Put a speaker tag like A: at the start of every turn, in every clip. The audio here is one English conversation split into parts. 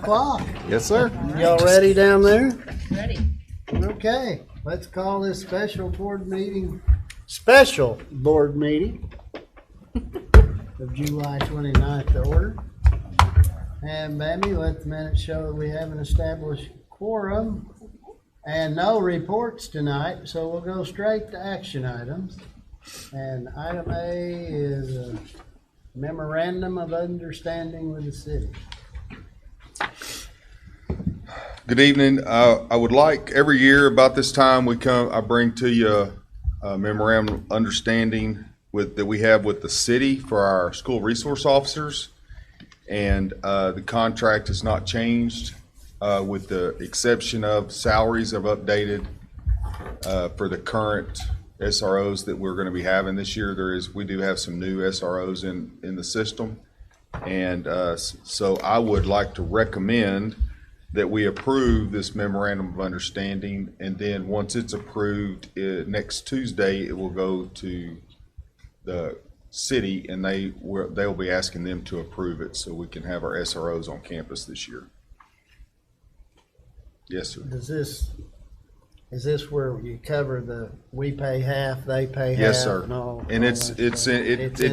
A: O'clock.
B: Yes, sir.
A: Y'all ready down there?
C: Ready.
A: Okay, let's call this special board meeting of July 29th to order. And Mammy, let the minutes show that we have an established quorum and no reports tonight, so we'll go straight to action items. And item A is a memorandum of understanding with the city.
B: Good evening. I would like every year about this time I bring to you a memorandum of understanding that we have with the city for our school resource officers. And the contract has not changed with the exception of salaries have updated for the current SROs that we're going to be having this year. We do have some new SROs in the system. And so I would like to recommend that we approve this memorandum of understanding, and then once it's approved, next Tuesday it will go to the city, and they'll be asking them to approve it so we can have our SROs on campus this year. Yes, sir.
A: Is this where you cover we pay half, they pay half?
B: Yes, sir. And it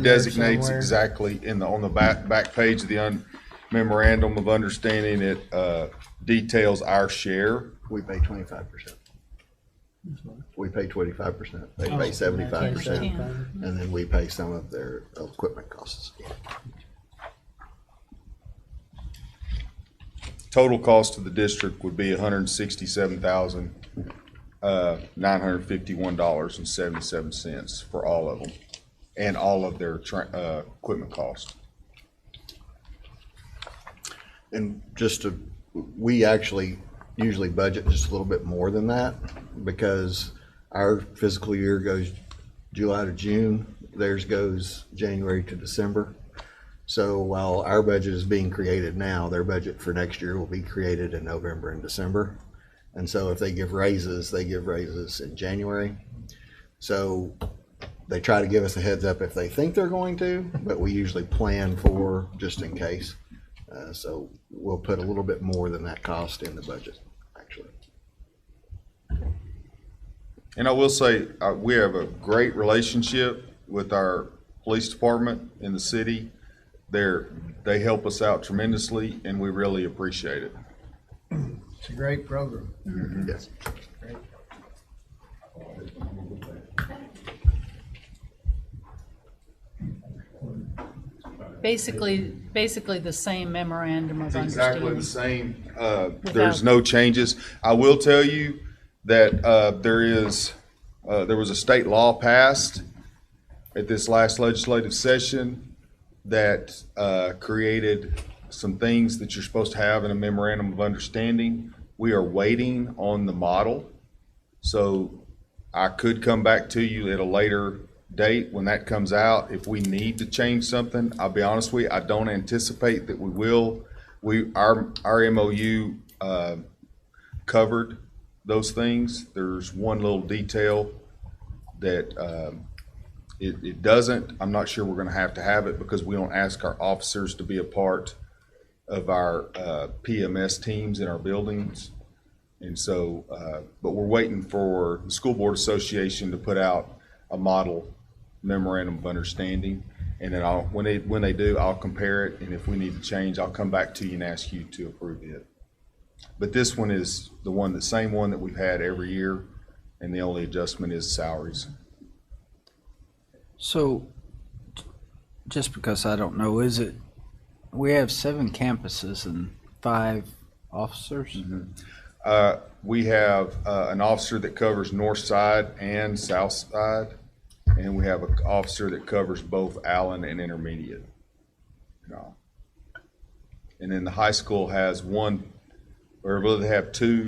B: designates
A: somewhere.
B: exactly on the back page of the memorandum of understanding. It details our share.
D: We pay 25%. We pay 25%. They pay 75%. And then we pay some of their equipment costs.
B: Total cost to the district would be $167,951.77 for all of them, and all of their equipment costs.
D: And we actually usually budget just a little bit more than that because our fiscal year goes July to June, theirs goes January to December. So while our budget is being created now, their budget for next year will be created in November and December. And so if they give raises, they give raises in January. So they try to give us a heads up if they think they're going to, but we usually plan for just in case. So we'll put a little bit more than that cost in the budget, actually.
B: And I will say, we have a great relationship with our police department in the city. They help us out tremendously, and we really appreciate it.
A: It's a great program.
D: Mm-hmm. Yes.
A: Great.
C: Basically the same memorandum of
B: It's
C: understanding.
B: exactly the same. There's no changes. I will tell you that there was a state law passed at this last legislative session that created some things that you're supposed to have in a memorandum of understanding. We are waiting on the model, so I could come back to you at a later date when that comes out if we need to change something. I'll be honest with you, I don't anticipate that we will. Our MOU covered those things. There's one little detail that it doesn't. I'm not sure we're going to have it because we don't ask our officers to be a part of our PMS teams in our buildings. And so, but we're waiting for the School Board Association to put out a model memorandum of understanding. And then when they do, I'll compare it. And if we need to change, I'll come back to you and ask you to approve it. But this one is the same one that we've had every year. And the only adjustment is salaries.
E: So, just because I don't know, we have 7 campuses and 5 officers?
B: Mm-hmm. We have an officer that covers north side and south side, and we have an officer that covers both Allen and Intermediate. No. And then the high school has one, or really they have 2.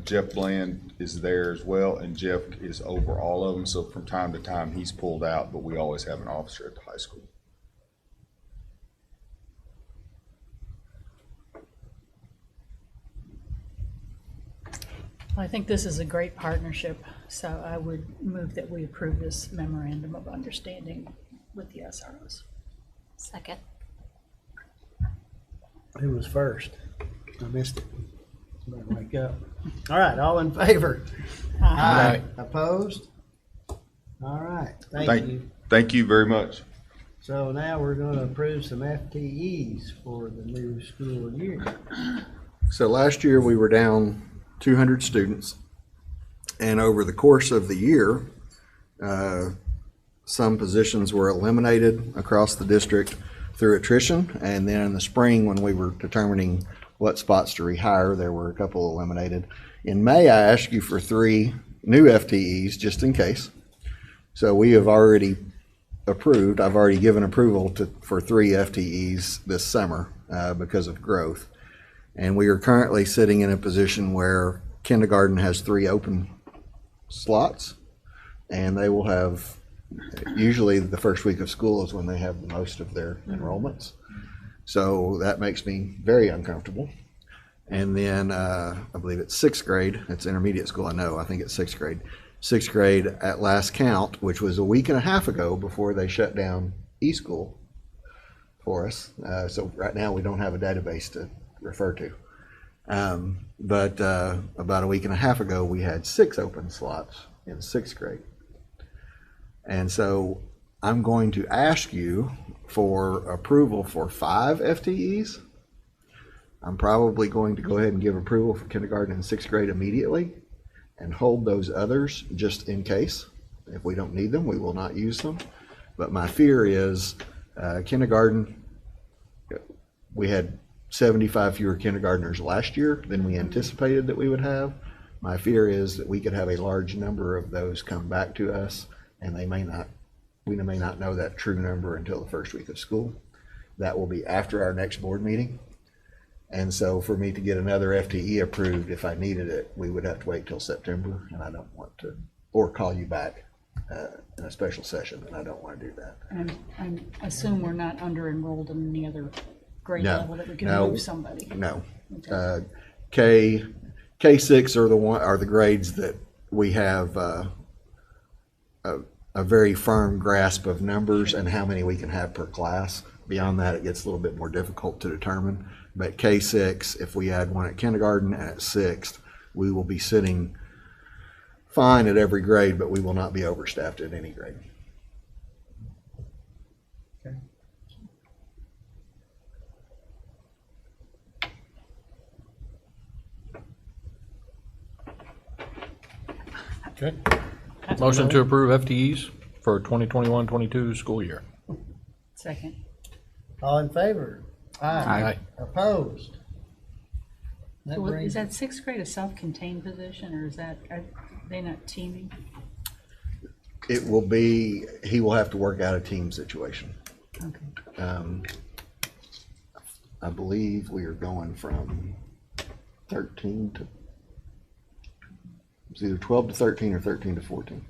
B: Jeff Bland is there as well, and Jeff is over all of them. So from time to time he's pulled out, but we always have an officer at the high school.
C: I think this is a great partnership, so I would move that we approve this memorandum of understanding with the SROs.
F: Second.
A: Who was first? I missed it. Better wake up. All right, all in favor? Aye. Opposed? All right, thank you.
B: Thank you very much.
A: So now we're gonna approve some FTEs for the new school year.
D: So last year, we were down 200 students. And over the course of the year, some positions were eliminated across the district through attrition. And then in the spring, when we were determining what spots to rehire, there were a couple eliminated. In May, I asked you for 3 new FTEs just in case. So we have already approved, I've already given approval for 3 FTEs this summer because of growth. And we are currently sitting in a position where kindergarten has 3 open slots, and they will have, usually the first week of school is when they have the most of their enrollments. So that makes me very uncomfortable. And then I believe it's 6th grade, it's intermediate school, I think it's 6th grade. 6th grade at last count, which was a week and a half ago before they shut down e-school for us. So right now we don't have a database to refer to. But about a week and a half ago, we had 6 open slots in 6th grade. And so I'm going to ask you for approval for 5 FTEs. I'm probably going to go ahead and give approval for kindergarten and 6th grade immediately and hold those others just in case. If we don't need them, we will not use them. But my fear is kindergarten, we had 75 fewer kindergartners last year than we anticipated that we would have. My fear is that we could have a large number of those come back to us, and we may not know that true number until the first week of school. That will be after our next board meeting. And so for me to get another FTE approved, if I needed it, we would have to wait till September, and I don't want to, or call you back in a special session, and I don't want to do that.
C: And I assume we're not under enrolled in any other grade
D: No,
C: level that we can
D: no,
C: move somebody.
D: No.
C: Okay.
D: K6 are the grades that we have a very firm grasp of numbers and how many we can have per class. Beyond that, it gets a little bit more difficult to determine. But K6, if we add one at kindergarten and at 6th, we will be sitting fine at every grade, but we will not be overstaffed at any grade.
F: Okay. Motion to approve FTEs for 2021-22 school year.
C: Second.
A: All in favor?
F: Aye.
A: Opposed? That
C: Well,
A: brings-
C: is that 6th grade a self-contained position, or are they not teaming?
D: It will be, he will have to work out a team situation.
C: Okay.
D: I believe we are going from 13 to, it's either 12 to 13 or 13 to 14.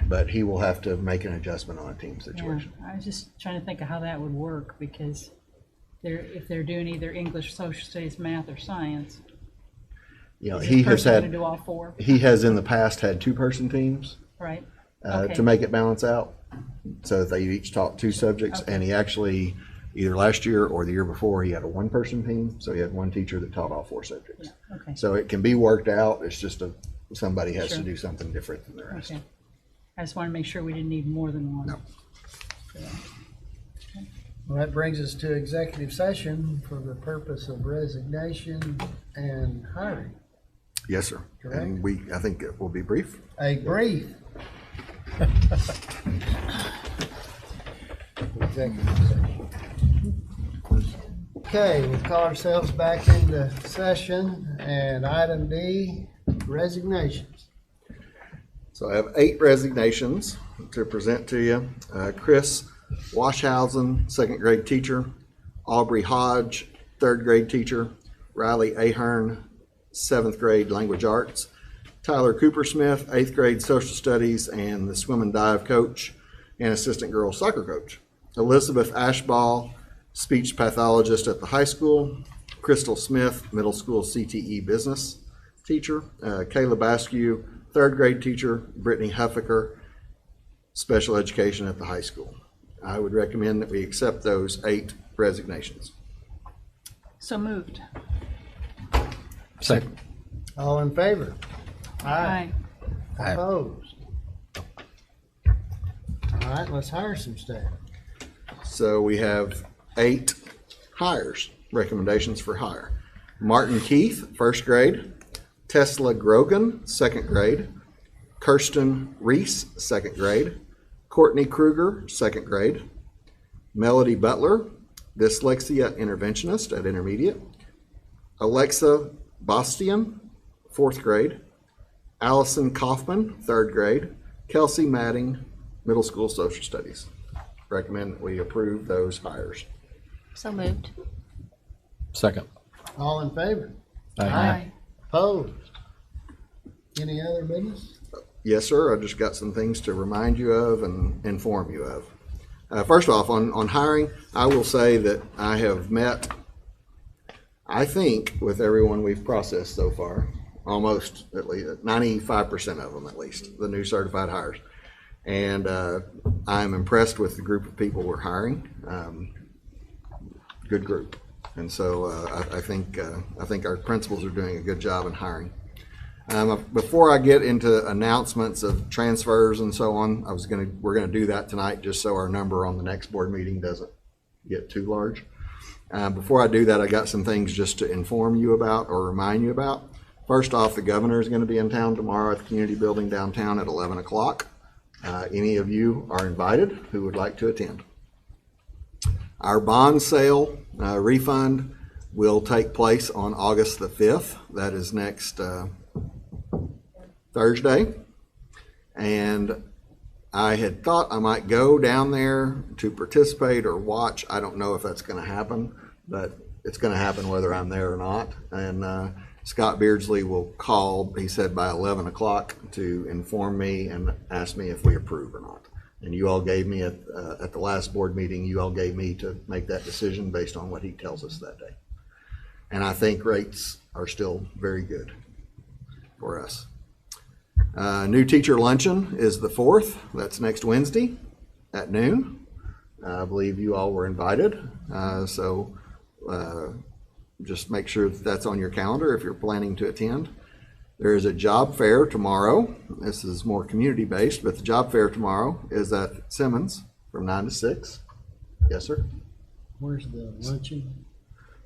D: But he will have to make an adjustment on a team
C: Yeah,
D: situation.
C: I was just trying to think of how that would work, because if they're doing either English, social studies, math, or science,
D: You know,
C: is
D: he
C: this
D: has
C: person going to
D: had,
C: do all 4,
D: he has in the past had 2-person teams
C: right? Okay.
D: to make it balance out. So that they each taught 2 subjects,
C: Okay.
D: and he actually, either last year or the year before, he had a 1-person team. So he had 1 teacher that taught all 4 subjects.
C: Yeah, okay.
D: So it can be worked out. It's just somebody has to
C: Sure.
D: do something different than the rest.
C: Okay. I just want to make sure we didn't need more than one.
D: No.
A: Well, that brings us to executive session for the purpose of resignation and hiring.
D: Yes, sir.
A: Correct.
D: And I think it will be brief.
A: A brief. Executive session. Okay, we'll call ourselves back into session, and item D, resignations.
D: So I have 8 resignations to present to you. Chris Washhausen, 2nd grade teacher. Aubrey Hodge, 3rd grade teacher. Riley Ahern, 7th grade language arts. Tyler Cooper Smith, 8th grade social studies and the swim and dive coach and assistant girls soccer coach. Elizabeth Ashball, speech pathologist at the high school. Crystal Smith, middle school CTE business teacher. Kayla Baskew, 3rd grade teacher. Brittany Huffaker, special education at the high school. I would recommend that we accept those 8 resignations.
C: So moved.
F: Second.
A: All in favor?
C: Aye.
A: Opposed? All right, let's hire some staff.
D: So we have 8 hires, recommendations for hire. Martin Keith, first grade. Tesla Grogan, second grade. Kirsten Reese, second grade. Courtney Kruger, second grade. Melody Butler, dyslexia interventionist at intermediate. Alexa Bastian, fourth grade. Allison Kaufman, third grade. Kelsey Madding, middle school social studies. Recommend that we approve those hires.
G: So moved.
F: Second.
A: All in favor?
C: Aye.
A: Opposed? Any other business?
D: Yes, sir. I just got some things to remind you of and inform you of. First off, on hiring, I will say that I have met, I think, with everyone we've processed so far, almost at least 95% of them at least, the new certified hires. And I'm impressed with the group of people we're hiring. Good group. And so I think our principals are doing a good job in hiring. Before I get into announcements of transfers and so on, we're gonna do that tonight just so our number on the next board meeting doesn't get too large. Before I do that, I got some things just to inform you about or remind you about. First off, the governor is going to be in town tomorrow at the community building downtown at 11 o'clock. Any of you are invited who would like to attend. Our bond sale refund will take place on August the 5th. That is next Thursday. And I had thought I might go down there to participate or watch. I don't know if that's going to happen, but it's going to happen whether I'm there or not. And Scott Beardsley will call, he said, by 11 o'clock to inform me and ask me if we approve or not. And you all gave me at the last board meeting, you all gave me to make that decision based on what he tells us that day. And I think rates are still very good for us. New teacher luncheon is the 4th. That's next Wednesday at noon. I believe you all were invited. So just make sure that that's on your calendar if you're planning to attend. There is a job fair tomorrow. This is more community based, but the job fair tomorrow is at Simmons from 9 to 6. Yes, sir.
A: Where's the luncheon?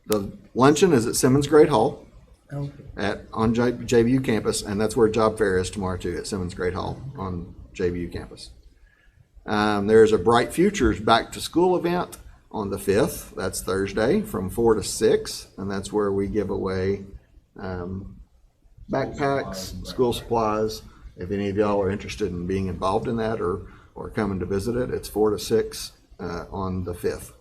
D: The luncheon is at Simmons Great Hall
A: Okay.
D: on JVU campus, and that's where job fair is tomorrow too, at Simmons Great Hall on JVU campus. There's a Bright Futures back to school event on the 5th. That's Thursday from 4 to 6, and that's where we give away backpacks, school supplies. If any of y'all are interested in being involved in that or coming to visit it, it's 4 to 6 on the 5th.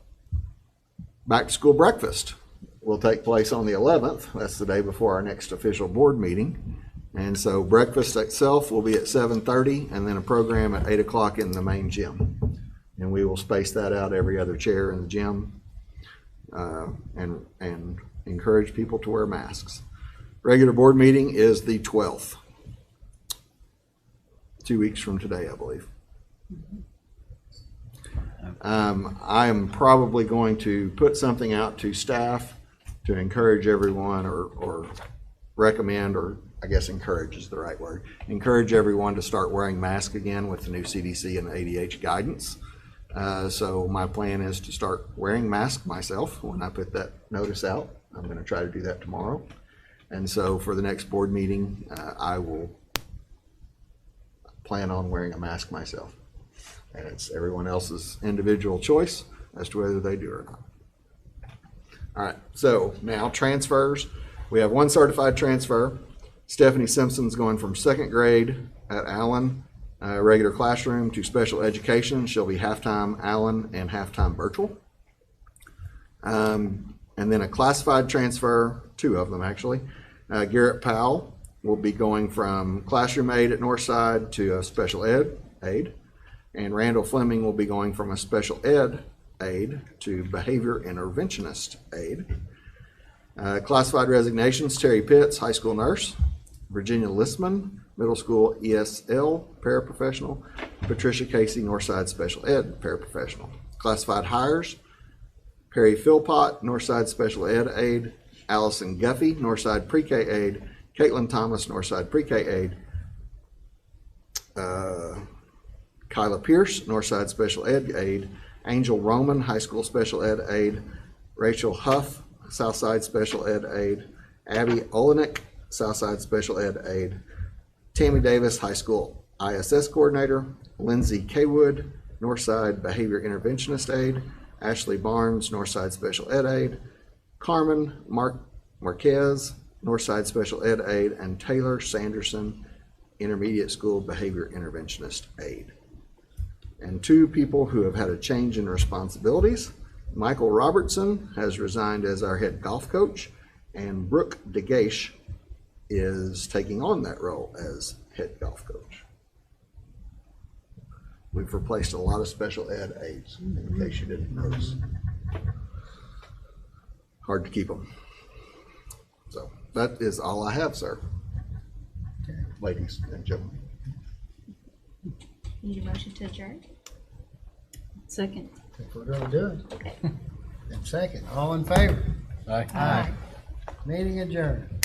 D: Back to school breakfast will take place on the 11th. That's the day before our next official board meeting. And so breakfast itself will be at 7:30 and then a program at 8 o'clock in the main gym. And we will space that out every other chair in the gym and encourage people to wear masks. Regular board meeting is the 12th. 2 weeks from today, I believe. I am probably going to put something out to staff to encourage everyone or recommend, or I guess encourage is the right word, encourage everyone to start wearing masks again with the new CDC and ADH guidance. So my plan is to start wearing masks myself when I put that notice out. I'm going to try to do that tomorrow. And so for the next board meeting, I will plan on wearing a mask myself. And it's everyone else's individual choice as to whether they do or not. All right, so now transfers. We have one certified transfer. Stephanie Simpson's going from second grade at Allen, regular classroom, to special education. She'll be halftime Allen and halftime virtual. And then a classified transfer, 2 of them actually. Garrett Powell will be going from classroom aide at Northside to a special ed aide. And Randall Fleming will be going from a special ed aide to behavior interventionist aide. Classified resignations, Terry Pitts, high school nurse. Virginia Listman, middle school ESL paraprofessional. Patricia Casey, Northside special ed paraprofessional. Classified hires, Perry Philpott, Northside Special Ed aide. Allison Guffey, Northside Pre-K aide. Caitlin Thomas, Northside Pre-K aide. Kyla Pierce, Northside Special Ed aide. Angel Roman, High School Special Ed aide. Rachel Huff, Southside Special Ed aide. Abby Olenek, Southside Special Ed aide. Tammy Davis, High School ISS Coordinator. Lindsay Kaywood, Northside Behavior Interventionist aide. Ashley Barnes, Northside Special Ed aide. Carmen Marquez, Northside Special Ed aide. And Taylor Sanderson, Intermediate School Behavior Interventionist aide. And 2 people who have had a change in responsibilities. Michael Robertson has resigned as our head golf coach, and Brooke DeGache is taking on that role as head golf coach. We've replaced a lot of special ed aides, in case you didn't notice. Hard to keep them. So that is all I have, sir. Ladies and gentlemen.
G: Need a motion to adjourn?
C: Second.
A: If we're gonna do it.
G: Okay.
A: Then second, all in favor?
F: Aye.
A: Aye. Meeting adjourned.